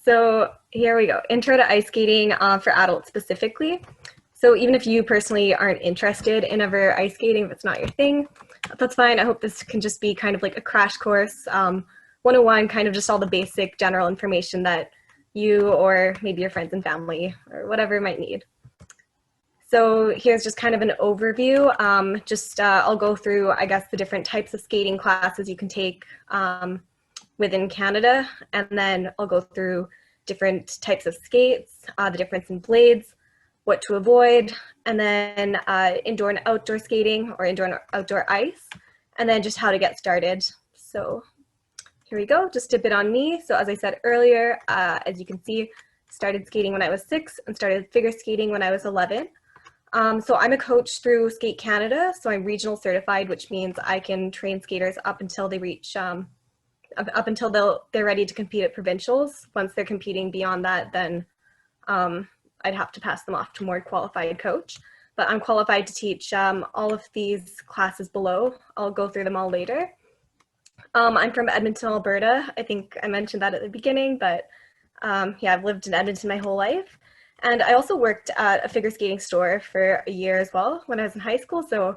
So here we go. Intro to ice skating for adults specifically. So even if you personally aren't interested in ever ice skating, if it's not your thing, that's fine. I hope this can just be kind of like a crash course, 101, kind of just all the basic general information that you or maybe your friends and family or whatever might need. So here's just kind of an overview. I'll go through, I guess, the different types of skating classes you can take within Canada, and then I'll go through different types of skates, the difference in blades, what to avoid, and then indoor and outdoor skating or indoor and outdoor ice, and then just how to get started. So here we go, just a bit on me. So as I said earlier, as you can see, started skating when I was 6 and started figure skating when I was 11. So I'm a coach through Skate Canada, so I'm regional certified, which means I can train skaters up until they reach, up until they're ready to compete at provincials. Once they're competing beyond that, then I'd have to pass them off to a more qualified coach. But I'm qualified to teach all of these classes below. I'll go through them all later. I'm from Edmonton, Alberta. I think I mentioned that at the beginning, but yeah, I've lived in Edmonton my whole life. And I also worked at a figure skating store for a year as well when I was in high school. So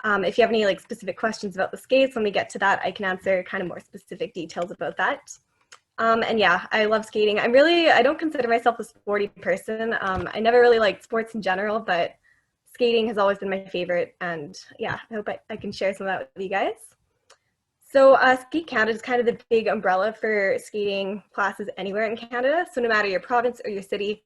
if you have any like specific questions about the skates, when we get to that, I can answer kind of more specific details about that. And yeah, I love skating. I don't consider myself a sporty person. I never really liked sports in general, but skating has always been my favorite. And yeah, I hope I can share some of that with you guys. So Skate Canada is kind of the big umbrella for skating classes anywhere in Canada. So no matter your province or your city,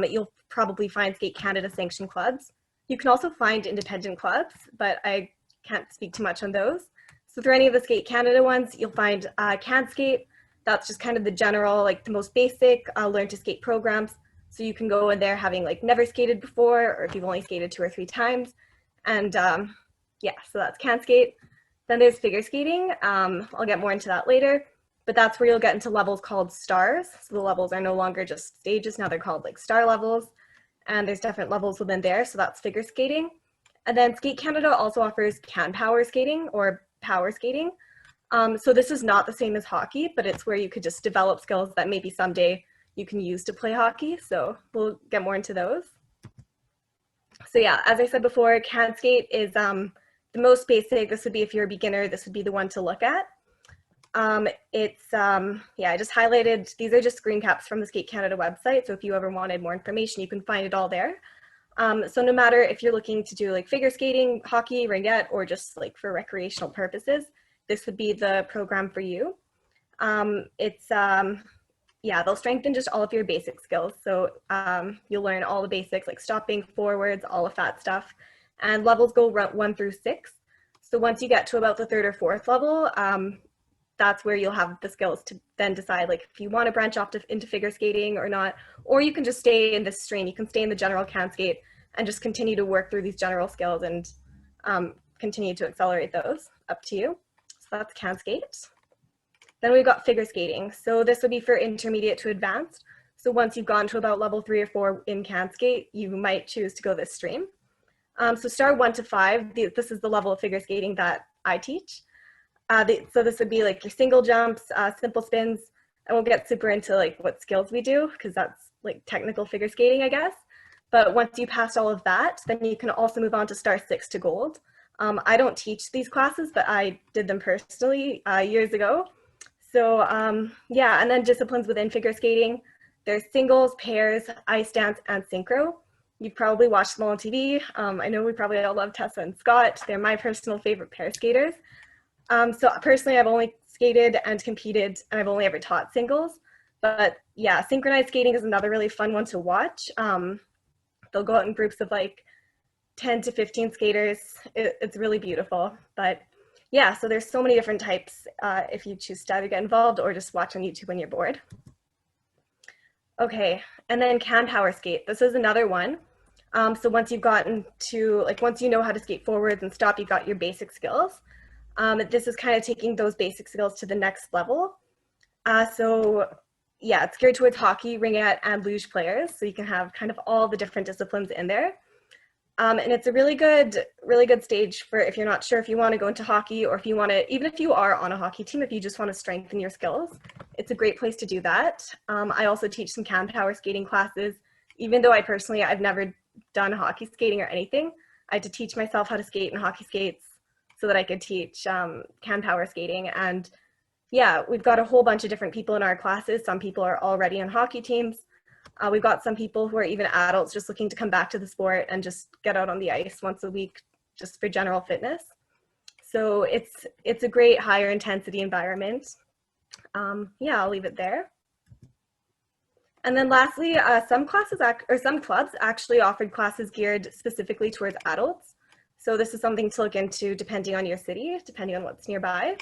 you'll probably find Skate Canada sanctioned clubs. You can also find independent clubs, but I can't speak too much on those. So for any of the Skate Canada ones, you'll find Canskate. That's just kind of the general, like the most basic learn to skate programs. So you can go in there having like never skated before, or if you've only skated 2 or 3 times. And yeah, so that's Canskate. Then there's figure skating. I'll get more into that later. But that's where you'll get into levels called stars. So the levels are no longer just stages, now they're called like star levels. And there's different levels within there, so that's figure skating. And then Skate Canada also offers can power skating or power skating. So this is not the same as hockey, but it's where you could just develop skills that maybe someday you can use to play hockey. So we'll get more into those. So yeah, as I said before, Canskate is the most basic. This would be if you're a beginner, this would be the one to look at. Yeah, I just highlighted, these are just screen caps from the Skate Canada website. So if you ever wanted more information, you can find it all there. So no matter if you're looking to do like figure skating, hockey, ringette, or just like for recreational purposes, this would be the program for you. Yeah, they'll strengthen just all of your basic skills. So you'll learn all the basics like stopping, forwards, all of that stuff. And levels go 1 through 6. So once you get to about the 3rd or 4th level, that's where you'll have the skills to then decide like if you want to branch off into figure skating or not, or you can just stay in this stream. You can stay in the general Canskate and just continue to work through these general skills and continue to accelerate those. Up to you. So that's Canskate. Then we've got figure skating. So this would be for intermediate to advanced. So once you've gone to about level 3 or 4 in Canskate, you might choose to go this stream. So star 1 to 5, this is the level of figure skating that I teach. So this would be like your single jumps, simple spins. I won't get super into like what skills we do because that's like technical figure skating, I guess. But once you pass all of that, then you can also move on to star 6 to gold. I don't teach these classes, but I did them personally years ago. So yeah, and then disciplines within figure skating. There's singles, pairs, ice dance, and synchro. You've probably watched them all on TV. I know we probably all love Tessa and Scott. They're my personal favorite pair skaters. So personally, I've only skated and competed, and I've only ever taught singles. But yeah, synchronized skating is another really fun one to watch. They'll go out in groups of like 10 to 15 skaters. It's really beautiful. But yeah, so there's so many different types if you choose to either get involved or just watch on YouTube when you're bored. Okay, and then can power skate. This is another one. So once you've gotten to, like once you know how to skate forwards and stop, you've got your basic skills. This is kind of taking those basic skills to the next level. So yeah, it's geared towards hockey, ringette, and luge players. So you can have kind of all the different disciplines in there. And it's a really good stage for if you're not sure if you want to go into hockey or if you want to, even if you are on a hockey team, if you just want to strengthen your skills, it's a great place to do that. I also teach some can power skating classes. Even though I've never done hockey skating or anything, I had to teach myself how to skate in hockey skates so that I could teach can power skating. And yeah, we've got a whole bunch of different people in our classes. Some people are already on hockey teams. We've got some people who are even adults just looking to come back to the sport and just get out on the ice once a week just for general fitness. So it's a great higher intensity environment. Yeah, I'll leave it there. And then lastly, some clubs actually offered classes geared specifically towards adults. So this is something to look into depending on your city, depending on what's nearby.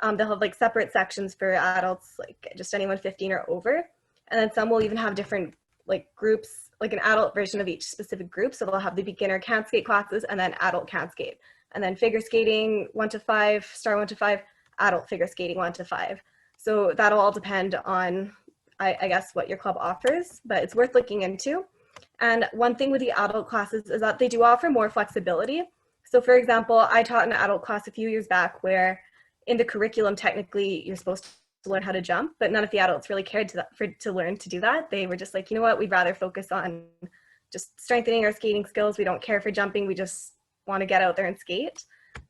They'll have like separate sections for adults, like just anyone 15 or over. And then some will even have different like groups, like an adult version of each specific group. So they'll have the beginner Canskate classes and then adult Canskate. And then figure skating 1 to 5, star 1 to 5, adult figure skating 1 to 5. So that'll all depend on, I guess, what your club offers, but it's worth looking into. And one thing with the adult classes is that they do offer more flexibility. So for example, I taught an adult class a few years back where in the curriculum, technically, you're supposed to learn how to jump, but none of the adults really cared to learn to do that. They were just like, you know what, we'd rather focus on just strengthening our skating skills. We don't care for jumping. We just want to get out there and skate.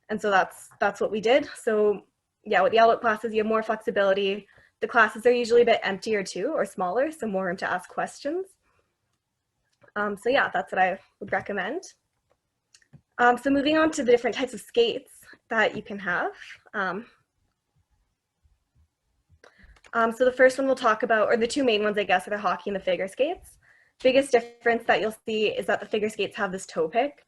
And so that's what we did. So yeah, with the adult classes, you have more flexibility. The classes are usually a bit emptier too, or smaller, so more room to ask questions. So yeah, that's what I would recommend. So moving on to the different types of skates that you can have. So the first one we'll talk about, or the two main ones, I guess, are the hockey and the figure skates. Biggest difference that you'll see is that the figure skates have this toe pick.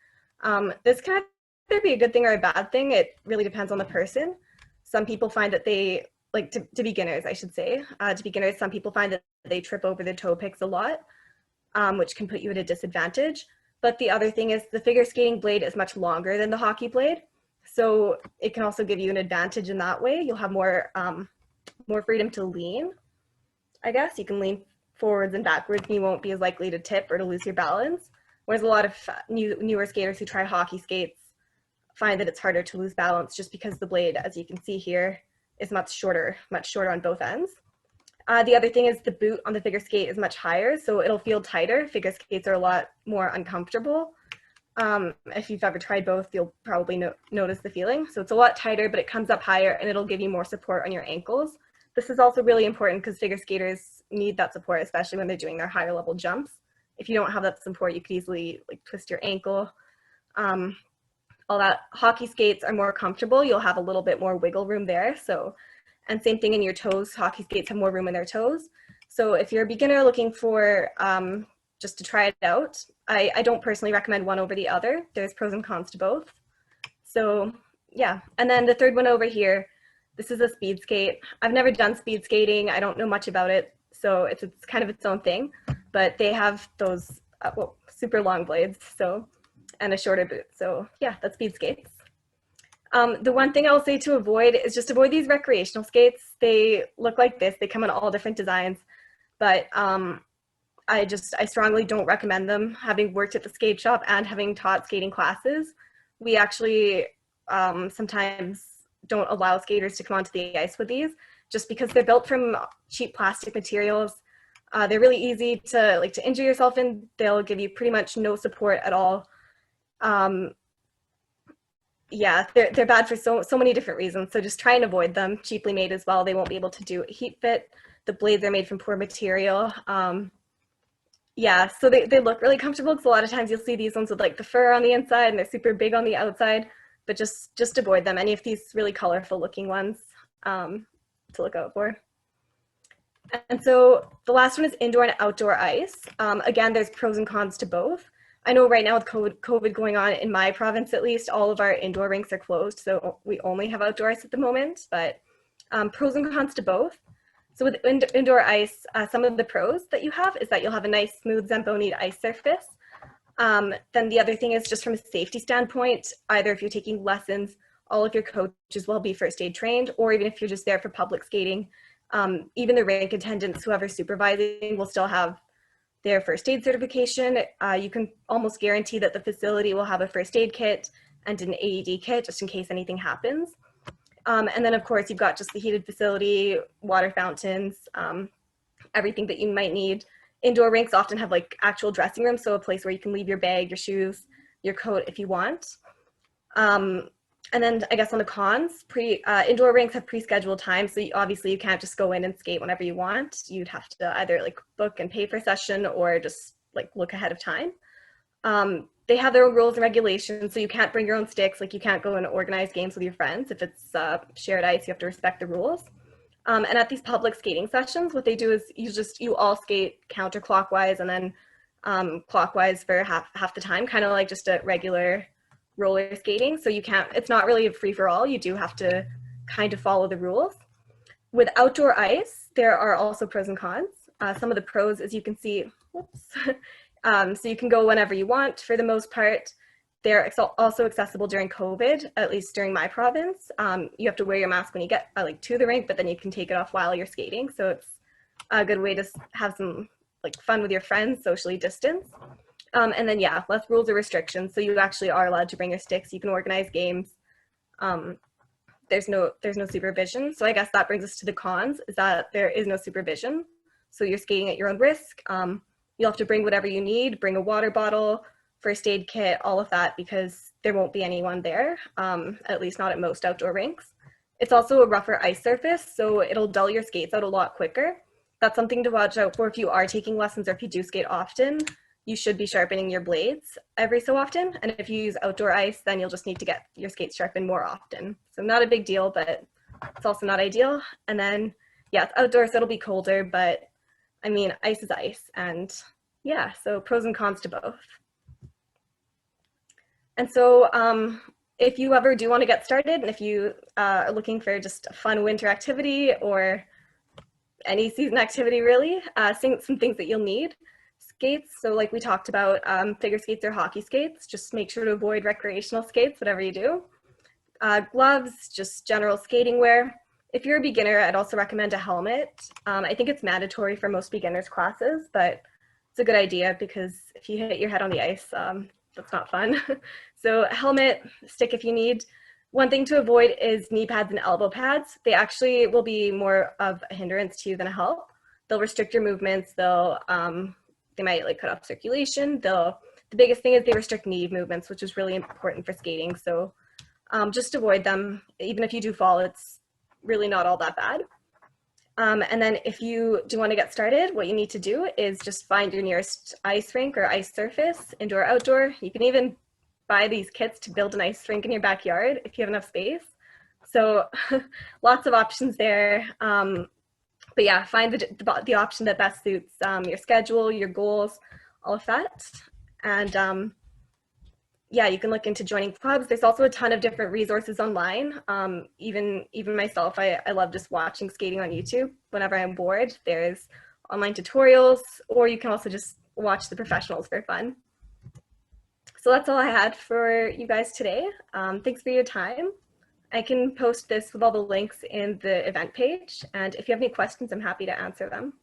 This can either be a good thing or a bad thing. It really depends on the person. Some people find that they, like to beginners, I should say, to beginners, some people find that they trip over the toe picks a lot, which can put you at a disadvantage. But the other thing is the figure skating blade is much longer than the hockey blade. So it can also give you an advantage in that way. You'll have more freedom to lean, I guess. You can lean forwards and backwards and you won't be as likely to tip or to lose your balance. Whereas a lot of newer skaters who try hockey skates find that it's harder to lose balance just because the blade, as you can see here, is much shorter on both ends. The other thing is the boot on the figure skate is much higher, so it'll feel tighter. Figure skates are a lot more uncomfortable. If you've ever tried both, you'll probably notice the feeling. So it's a lot tighter, but it comes up higher and it'll give you more support on your ankles. This is also really important because figure skaters need that support, especially when they're doing their higher level jumps. If you don't have that support, you could easily like twist your ankle. All that. Hockey skates are more comfortable. You'll have a little bit more wiggle room there. So, and same thing in your toes. Hockey skates have more room in their toes. So if you're a beginner looking for just to try it out, I don't personally recommend one over the other. There's pros and cons to both. So yeah, and then the third one over here, this is a speed skate. I've never done speed skating. I don't know much about it. So it's kind of its own thing, but they have those super long blades. So, and a shorter boot. So yeah, that's speed skates. The one thing I'll say to avoid is just avoid these recreational skates. They look like this. They come in all different designs, but I strongly don't recommend them. Having worked at the skate shop and having taught skating classes, we actually sometimes don't allow skaters to come onto the ice with these just because they're built from cheap plastic materials. They're really easy to injure yourself in. They'll give you pretty much no support at all. Yeah, they're bad for so many different reasons. So just try and avoid them. Cheaply made as well. They won't be able to do a heat fit. The blades are made from poor material. Yeah, so they look really comfortable because a lot of times you'll see these ones with like the fur on the inside and they're super big on the outside, but just avoid them. Any of these really colorful looking ones to look out for. And so the last one is indoor and outdoor ice. Again, there's pros and cons to both. I know right now with COVID going on in my province, at least, all of our indoor rinks are closed. So we only have outdoor ice at the moment, but pros and cons to both. So with indoor ice, some of the pros that you have is that you'll have a nice smooth Zamboni ice surface. Then the other thing is just from a safety standpoint, either if you're taking lessons, all of your coaches will be first aid trained, or even if you're just there for public skating, even the rink attendants, whoever's supervising, will still have their first aid certification. You can almost guarantee that the facility will have a first aid kit and an AED kit just in case anything happens. And then of course you've got just the heated facility, water fountains, everything that you might need. Indoor rinks often have like actual dressing rooms, so a place where you can leave your bag, your shoes, your coat if you want. And then I guess on the cons, indoor rinks have pre-scheduled times, so obviously you can't just go in and skate whenever you want. You'd have to either like book and pay for a session or just like look ahead of time. They have their own rules and regulations, so you can't bring your own sticks. Like you can't go and organize games with your friends. If it's shared ice, you have to respect the rules. And at these public skating sessions, what they do is you all skate counterclockwise and then clockwise for half the time, kind of like just a regular roller skating. So it's not really a free for all. You do have to kind of follow the rules. With outdoor ice, there are also pros and cons. Some of the pros, as you can see, so you can go whenever you want for the most part. They're also accessible during COVID, at least during my province. You have to wear your mask when you get to the rink, but then you can take it off while you're skating. So it's a good way to have some fun with your friends, socially distanced. And then yeah, less rules or restrictions. So you actually are allowed to bring your sticks. You can organize games. There's no supervision. So I guess that brings us to the cons, is that there is no supervision. So you're skating at your own risk. You'll have to bring whatever you need, bring a water bottle, first aid kit, all of that, because there won't be anyone there, at least not at most outdoor rinks. It's also a rougher ice surface, so it'll dull your skates out a lot quicker. That's something to watch out for if you are taking lessons or if you do skate often. You should be sharpening your blades every so often. And if you use outdoor ice, then you'll just need to get your skates sharpened more often. So not a big deal, but it's also not ideal. And then, yeah, it's outdoors, so it'll be colder, but I mean, ice is ice. And yeah, so pros and cons to both. And so if you ever do want to get started, and if you are looking for just a fun winter activity or any season activity really, some things that you'll need. Skates, so like we talked about, figure skates or hockey skates, just make sure to avoid recreational skates, whatever you do. Gloves, just general skating wear. If you're a beginner, I'd also recommend a helmet. I think it's mandatory for most beginners classes, but it's a good idea because if you hit your head on the ice, that's not fun. So a helmet, stick if you need. One thing to avoid is knee pads and elbow pads. They actually will be more of a hindrance to you than a help. They'll restrict your movements. They might cut off circulation. The biggest thing is they restrict knee movements, which is really important for skating. So just avoid them. Even if you do fall, it's really not all that bad. And then if you do want to get started, what you need to do is just find your nearest ice rink or ice surface, indoor, outdoor. You can even buy these kits to build an ice rink in your backyard if you have enough space. So lots of options there. But yeah, find the option that best suits your schedule, your goals, all of that. And yeah, you can look into joining clubs. There's also a ton of different resources online. Even myself, I love just watching skating on YouTube whenever I'm bored. There's online tutorials, or you can also just watch the professionals for fun. So that's all I had for you guys today. Thanks for your time. I can post this with all the links in the event page, and if you have any questions, I'm happy to answer them.